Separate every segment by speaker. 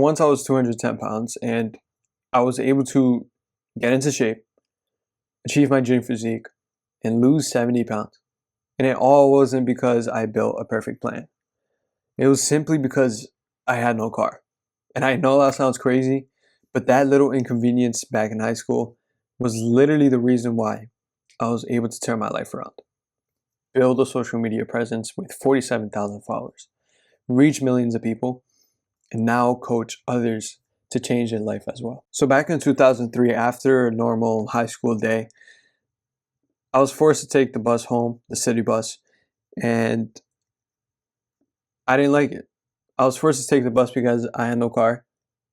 Speaker 1: once I was 210 pounds and I was able to get into shape, achieve my dream physique, and lose 70 pounds. And it all wasn't because I built a perfect plan. It was simply because I had no car. And I know that sounds crazy, but that little inconvenience back in high school was literally the reason why I was able to turn my life around. Build a social media presence with 47,000 followers, reach millions of people, and now coach others to change their life as well. So back in 2003, after a normal high school day, I was forced to take the bus home, the city bus, and I didn't like it. I was forced to take the bus because I had no car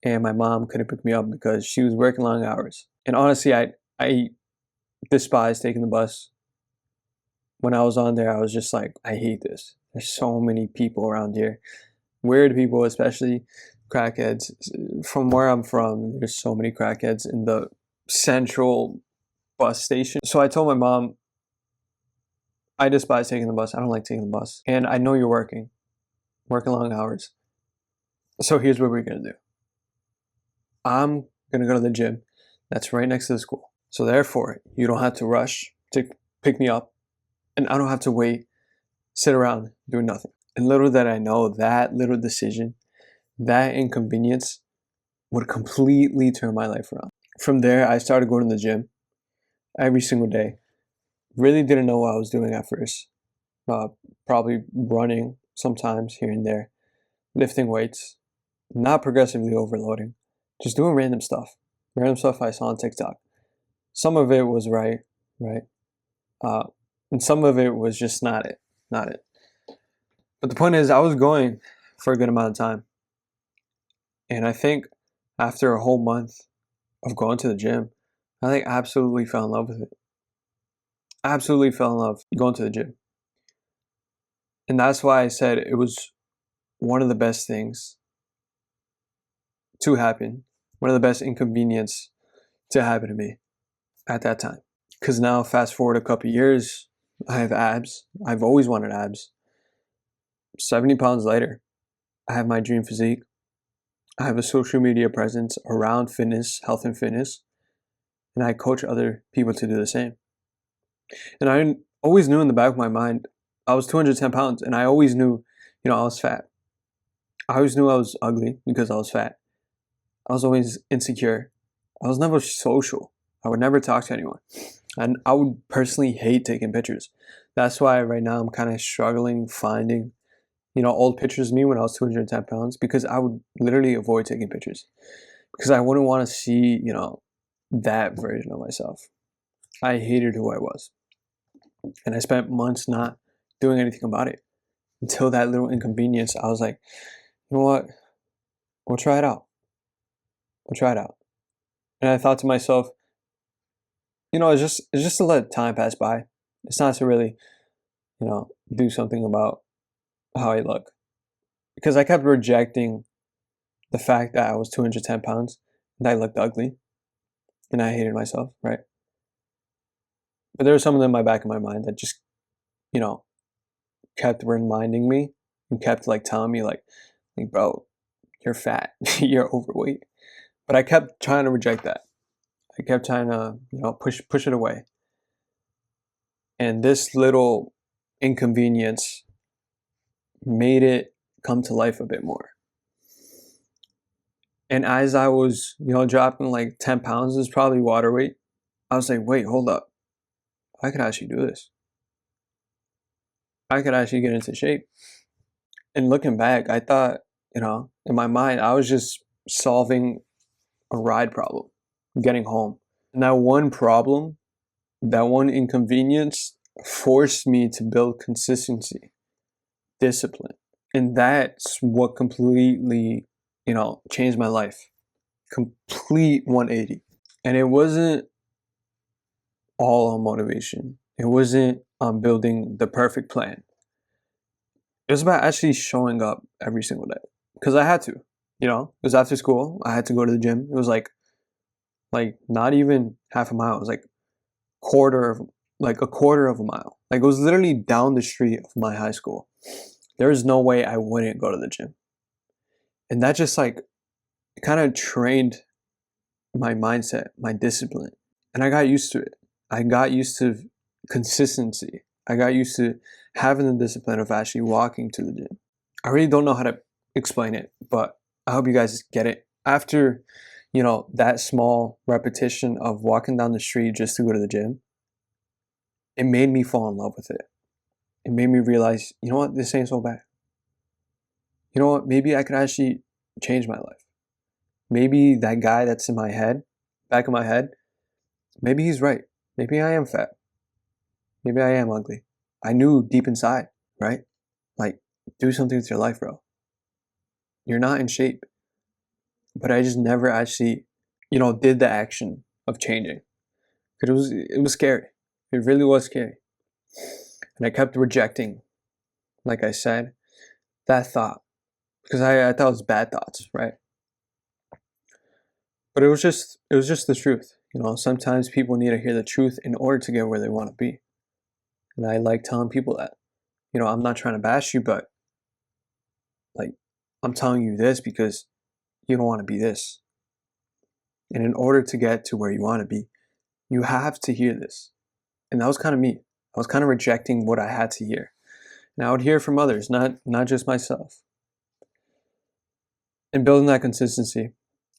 Speaker 1: and my mom couldn't pick me up because she was working long hours. And honestly, I despised taking the bus. When I was on there, I was just like, I hate this. There's so many people around here. Weird people, especially crackheads. From where I'm from, there's so many crackheads in the central bus station. So I told my mom, I despise taking the bus. I don't like taking the bus. And I know you're working long hours. So here's what we're going to do. I'm going to go to the gym that's right next to the school. So therefore, you don't have to rush to pick me up. And I don't have to wait, sit around, doing nothing. And little did I know, that little decision, that inconvenience would completely turn my life around. From there, I started going to the gym every single day. Really didn't know what I was doing at first. Probably running sometimes here and there, lifting weights, not progressively overloading, just doing random stuff I saw on TikTok. Some of it was right? And some of it was just not it. But the point is, I was going for a good amount of time. And I think after a whole month of going to the gym, I absolutely fell in love with it. Absolutely fell in love going to the gym. And that's why I said it was one of the best things to happen, one of the best inconvenience to happen to me at that time. Because now, fast forward a couple years, I have abs. I've always wanted abs. 70 pounds later, I have my dream physique. I have a social media presence around fitness, health and fitness, and I coach other people to do the same. And I always knew in the back of my mind, I was 210 pounds, and I always knew, I was fat. I always knew I was ugly because I was fat. I was always insecure. I was never social. I would never talk to anyone. And I would personally hate taking pictures. That's why right now I'm kind of struggling finding, old pictures of me when I was 210 pounds, because I would literally avoid taking pictures because I wouldn't want to see, that version of myself. I hated who I was. And I spent months not doing anything about it until that little inconvenience. I was like, you know what? We'll try it out. And I thought to myself, it's just to let time pass by. It's not to really, do something about how I look. Because I kept rejecting the fact that I was 210 pounds and I looked ugly and I hated myself, right? But there was something in my back of my mind that just, kept reminding me and kept telling me bro, you're fat, you're overweight. But I kept trying to reject that. I kept trying to, push it away. And this little inconvenience made it come to life a bit more. And as I was, dropping 10 pounds is probably water weight, I was like, wait, hold up. I could actually do this. I could actually get into shape. And looking back, I thought, in my mind, I was just solving a ride problem, getting home. And that one problem, that one inconvenience forced me to build consistency, discipline. And that's what completely, changed my life. Complete 180. And it wasn't all on motivation. It wasn't on building the perfect plan. It was about actually showing up every single day. Because I had to, it was after school. I had to go to the gym. It was like not even half a mile. It was a quarter of a mile. It was literally down the street of my high school. There was no way I wouldn't go to the gym. And that just it kind of trained my mindset, my discipline. And I got used to it. I got used to consistency. I got used to having the discipline of actually walking to the gym. I really don't know how to explain it, but I hope you guys get it. After, that small repetition of walking down the street just to go to the gym, it made me fall in love with it. It made me realize, you know what, this ain't so bad. You know what, maybe I could actually change my life. Maybe that guy that's in my head, back of my head, maybe he's right. Maybe I am fat. Maybe I am ugly. I knew deep inside, right? Like, do something with your life, bro. You're not in shape. But I just never actually, did the action of changing. Because it was scary. It really was scary. And I kept rejecting, like I said, that thought. Because I thought it was bad thoughts, right? But it was just the truth. Sometimes people need to hear the truth in order to get where they want to be. And I like telling people that. I'm not trying to bash you, but like, I'm telling you this because you don't want to be this. And in order to get to where you want to be, you have to hear this. And that was kind of me. I was kind of rejecting what I had to hear. And I would hear from others, not just myself. And building that consistency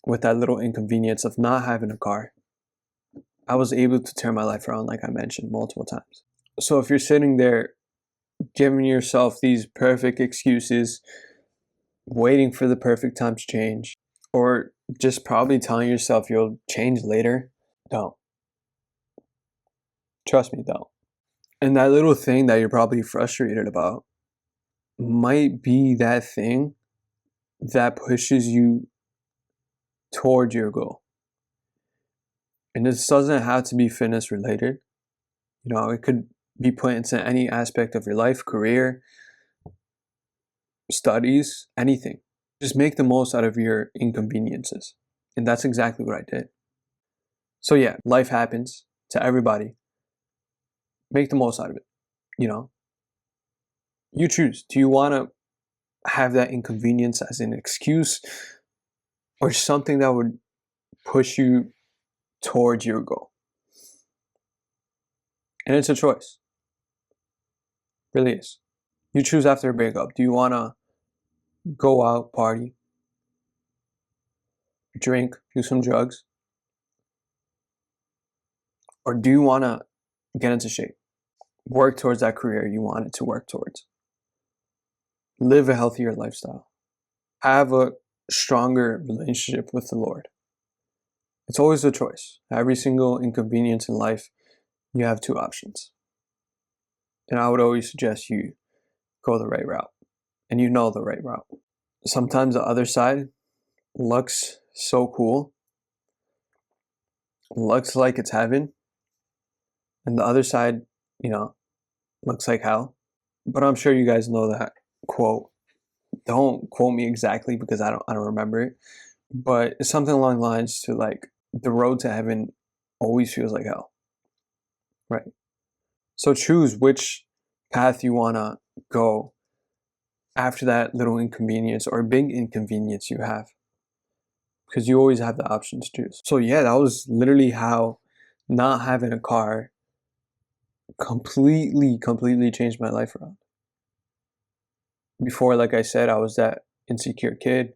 Speaker 1: with that little inconvenience of not having a car, I was able to turn my life around, like I mentioned multiple times. So if you're sitting there giving yourself these perfect excuses, waiting for the perfect time to change, or just probably telling yourself you'll change later, don't. Trust me, don't. And that little thing that you're probably frustrated about might be that thing that pushes you toward your goal. And this doesn't have to be fitness related. It could be put into any aspect of your life, career, studies, anything. Just make the most out of your inconveniences. And that's exactly what I did. So yeah, life happens to everybody. Make the most out of it. You choose. Do you want to have that inconvenience as an excuse or something that would push you towards your goal? And it's a choice. It really is. You choose after a breakup. Do you want to go out, party, drink, do some drugs? Or do you want to get into shape? Work towards that career you wanted to work towards. Live a healthier lifestyle. Have a stronger relationship with the Lord. It's always a choice. Every single inconvenience in life, you have two options. And I would always suggest you go the right route. And you know the right route. Sometimes the other side looks so cool. Looks like it's heaven. And the other side, looks like hell. But I'm sure you guys know that quote. Don't quote me exactly because I don't remember it. But it's something along the lines to like the road to heaven always feels like hell. Right. So choose which path you wanna go after that little inconvenience or big inconvenience you have. Because you always have the option to choose. So yeah, that was literally how not having a car completely changed my life around. Before, like I said, I was that insecure kid.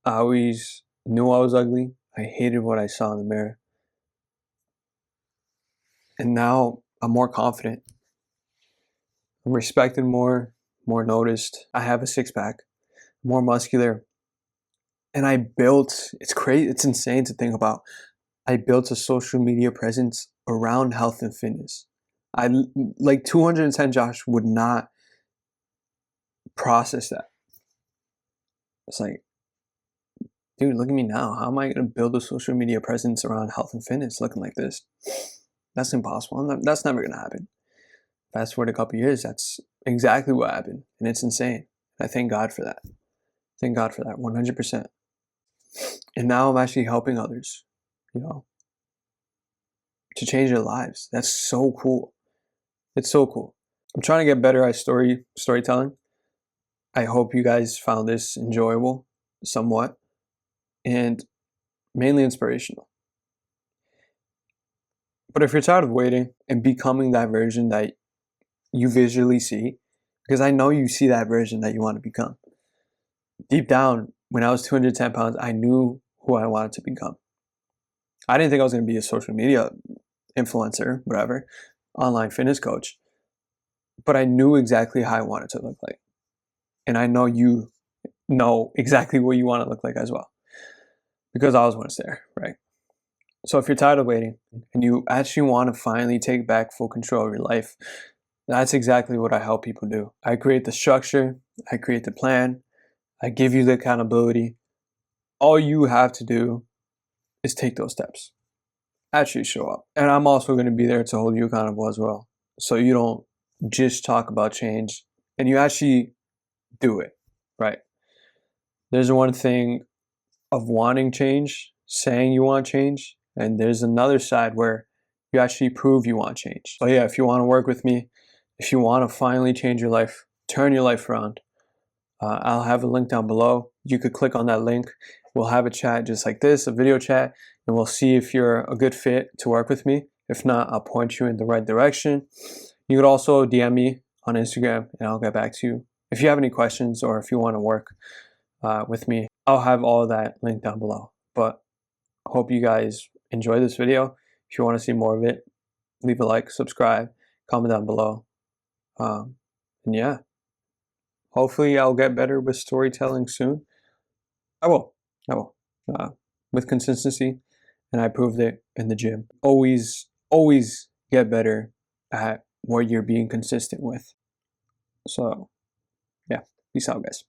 Speaker 1: I always knew I was ugly. I hated what I saw in the mirror. And now I'm more confident. I'm respected more noticed. I have a six-pack, more muscular. And it's crazy, it's insane to think about. I built a social media presence around health and fitness. Like 210 Josh would not process that. It's like, dude, look at me now. How am I going to build a social media presence around health and fitness looking like this? That's impossible. That's never going to happen. Fast forward a couple years, that's exactly what happened. And it's insane. I thank God for that. Thank God for that, 100%. And now I'm actually helping others, to change their lives. That's so cool. It's so cool. I'm trying to get better at storytelling. I hope you guys found this enjoyable somewhat. and mainly inspirational. But if you're tired of waiting and becoming that version that you visually see, because I know you see that version that you want to become. Deep down, when I was 210 pounds, I knew who I wanted to become. I didn't think I was going to be a social media influencer, whatever, online fitness coach, but I knew exactly how I wanted to look like. And I know you know exactly what you want to look like as well, because I was once there, right? So if you're tired of waiting and you actually want to finally take back full control of your life, that's exactly what I help people do. I create the structure, I create the plan, I give you the accountability. All you have to do is take those steps. Actually show up. And I'm also going to be there to hold you accountable as well. So you don't just talk about change and you actually do it, right? There's one thing of wanting change, saying you want change, and there's another side where you actually prove you want change. So yeah, if you want to work with me, if you want to finally change your life, turn your life around, I'll have a link down below. You could click on that link. We'll have a chat just like this, a video chat, and we'll see if you're a good fit to work with me. If not, I'll point you in the right direction. You could also DM me on Instagram and I'll get back to you. If you have any questions or if you want to work with me, I'll have all of that linked down below. But I hope you guys enjoy this video. If you want to see more of it, leave a like, subscribe, comment down below. And yeah, hopefully I'll get better with storytelling soon. I will. I will. With consistency, and I proved it in the gym. Always get better at what you're being consistent with. So, yeah. Peace out, guys.